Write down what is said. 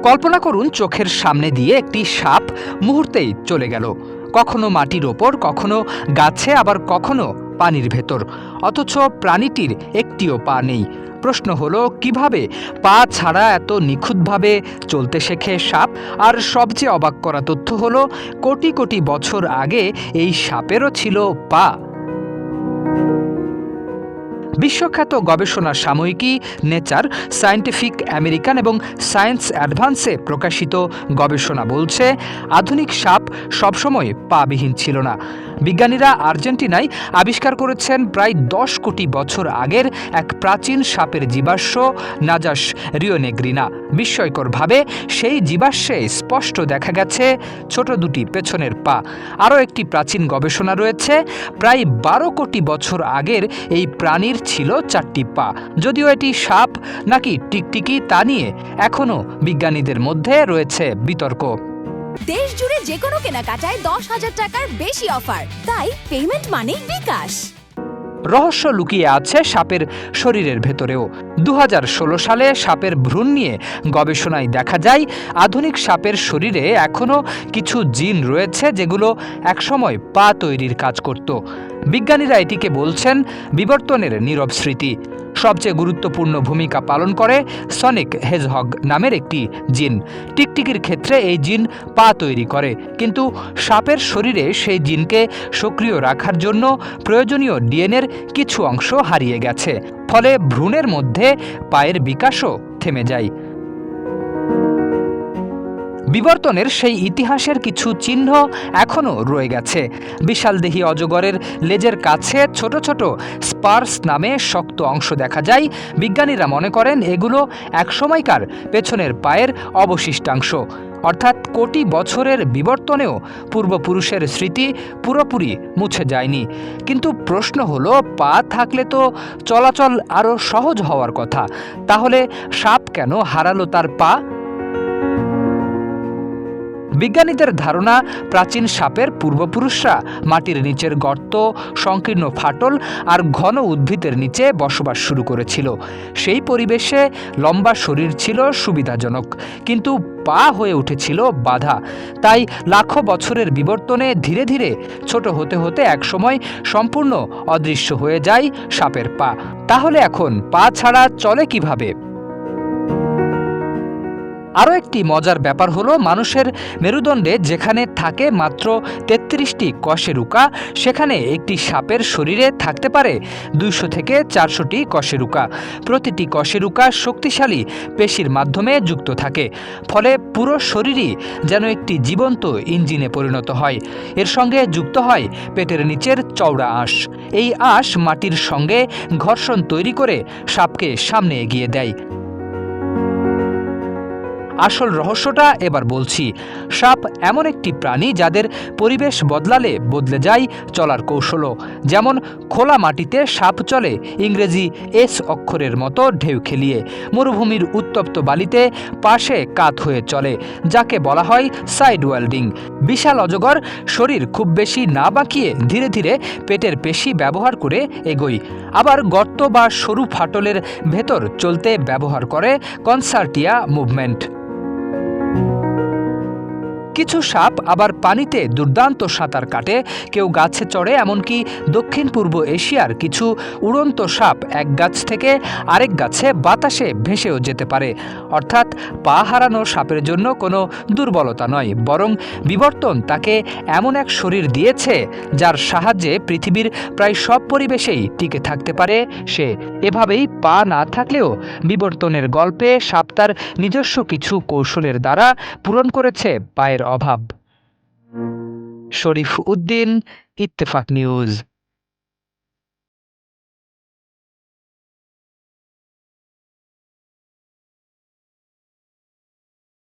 কল্পনা করুন চোখের সামনে দিয়ে একটি সাপ মুহূর্তেই চলে গেল, কখনো মাটির ওপর, কখনো গাছে, আবার কখনো পানির ভেতর। অথচ প্রাণীটির একটিও পা নেই। প্রশ্ন হলো, কিভাবে পা ছাড়া এত নিখুঁতভাবে চলতে শেখে সাপ? আর সবচেয়ে অবাক করা তথ্য হলো, কোটি কোটি বছর আগে এই সাপেরও ছিল পা। বিশ্বখ্যাত গবেষণা সাময়িকী নেচার, সায়েন্টিফিক আমেরিকান এবং সায়েন্স অ্যাডভান্সে প্রকাশিত গবেষণা বলছে, আধুনিক সাপ সবসময় পাবিহীন ছিল না। বিজ্ঞানীরা আর্জেন্টিনায় আবিষ্কার করেছেন প্রায় 10 কোটি বছর আগের এক প্রাচীন সাপের জীবাশ্ম, নাজাস রিওনেগ্রিনা। বিস্ময়করভাবে সেই জীবাশ্মে স্পষ্ট দেখা গেছে ছোট দুটি পেছনের পা। আরও একটি প্রাচীন গবেষণা রয়েছে, প্রায় 12 কোটি বছর আগের এই প্রাণীর ছিল 4টি পা। যদিও এটি সাপ নাকি টিকটিকি তা নিয়ে এখনও বিজ্ঞানীদের মধ্যে রয়েছে বিতর্ক। দেশ জুড়ে যে কোনো কেনাকাটায় 10,000 টাকার বেশি অফার, তাই পেমেন্ট মানেই বিকাশ। রহস্য লুকিয়ে আছে সাপের শরীরের ভেতরেও। 2016 সালে সাপের ভ্রূণ নিয়ে গবেষণায় দেখা যায়, আধুনিক সাপের শরীরে এখনও কিছু জিন রয়েছে যেগুলো একসময় পা তৈরির কাজ করত। বিজ্ঞানীরা এটিকে বলছেন বিবর্তনের নীরব স্মৃতি। সবচেয়ে গুরুত্বপূর্ণ ভূমিকা পালন করে সনিক হেজহগ নামের একটি জিন। টিকটিকির ক্ষেত্রে এই জিন পা তৈরি করে, কিন্তু সাপের শরীরে সেই জিনকে সক্রিয় রাখার জন্য প্রয়োজনীয় ডিএনএর কিছু অংশ হারিয়ে গেছে। ফলে ভ্রূণের মধ্যে পায়ের বিকাশও থেমে যায়। বিবর্তনের সেই ইতিহাসের কিছু চিহ্ন এখনও রয়ে গেছে। বিশালদেহী অজগরের লেজের কাছে ছোট ছোট স্পার্স নামে শক্ত অংশ দেখা যায়। বিজ্ঞানীরা মনে করেন এগুলো একসময়কার পেছনের পায়ের অবশিষ্টাংশ। অর্থাৎ কোটি বছরের বিবর্তনেও পূর্বপুরুষের স্মৃতি পুরোপুরি মুছে যায়নি। কিন্তু প্রশ্ন হলো, পা থাকলে তো চলাচল আরও সহজ হওয়ার কথা। তাহলে সাপ কেন হারালো তার পা? বিজ্ঞানীদের ধারণা, প্রাচীন সাপের পূর্বপুরুষরা মাটির নিচের গর্ত, সংকীর্ণ ফাটল আর ঘন উদ্ভিদের নিচে বসবাস শুরু করেছিল। সেই পরিবেশে লম্বা শরীর ছিল সুবিধাজনক, কিন্তু পা হয়ে উঠেছিল বাধা। তাই লাখো বছরের বিবর্তনে ধীরে ধীরে ছোট হতে হতে একসময় সম্পূর্ণ অদৃশ্য হয়ে যায় সাপের পা। তাহলে এখন পা ছাড়া চলে কিভাবে? আরও একটি মজার ব্যাপার হলো, মানুষের মেরুদণ্ডে যেখানে থাকে মাত্র 33টি কশেরুকা, সেখানে একটি সাপের শরীরে থাকতে পারে 200 থেকে 400টি কশেরুকা। প্রতিটি কশেরুকা শক্তিশালী পেশির মাধ্যমে যুক্ত থাকে। ফলে পুরো শরীরই যেন একটি জীবন্ত ইঞ্জিনে পরিণত হয়। এর সঙ্গে যুক্ত হয় পেটের নিচের চওড়া আঁশ। এই আঁশ মাটির সঙ্গে ঘর্ষণ তৈরি করে সাপকে সামনে এগিয়ে দেয়। আসল রহস্যটা এবার বলছি। সাপ এমন একটি প্রাণী যাদের পরিবেশ বদলালে বদলে যায় চলার কৌশলও। যেমন খোলা মাটিতে সাপ চলে ইংরেজি এস অক্ষরের মতো ঢেউ খেলিয়ে। মরুভূমির উত্তপ্ত বালিতে পাশে কাত হয়ে চলে, যাকে বলা হয় সাইড ওয়েল্ডিং। বিশাল অজগর শরীর খুব বেশি না বাঁকিয়ে ধীরে ধীরে পেটের পেশি ব্যবহার করে এগোয়। আবার গর্ত বা সরু ফাটলের ভেতর চলতে ব্যবহার করে কনসার্টিয়া মুভমেন্ট। কিছু সাপ আবার পানিতে দুর্দান্ত সাঁতার কাটে, কেউ গাছে চড়ে, এমনকি দক্ষিণ পূর্ব এশিয়ার কিছু উড়ন্ত সাপ এক গাছ থেকে আরেক গাছে বাতাসে ভেসেও যেতে পারে। অর্থাৎ পা হারানো সাপের জন্য কোনো দুর্বলতা নয়, বরং বিবর্তন তাকে এমন এক শরীর দিয়েছে যার সাহায্যে পৃথিবীর প্রায় সব পরিবেশেই টিকে থাকতে পারে সে। এভাবেই পা না থাকলেও বিবর্তনের গল্পে সাপ তার নিজস্ব কিছু কৌশলের দ্বারা পূরণ করেছে পায়ের অভাব। শরীফ উদ্দিন, ইত্তেফাক নিউজ।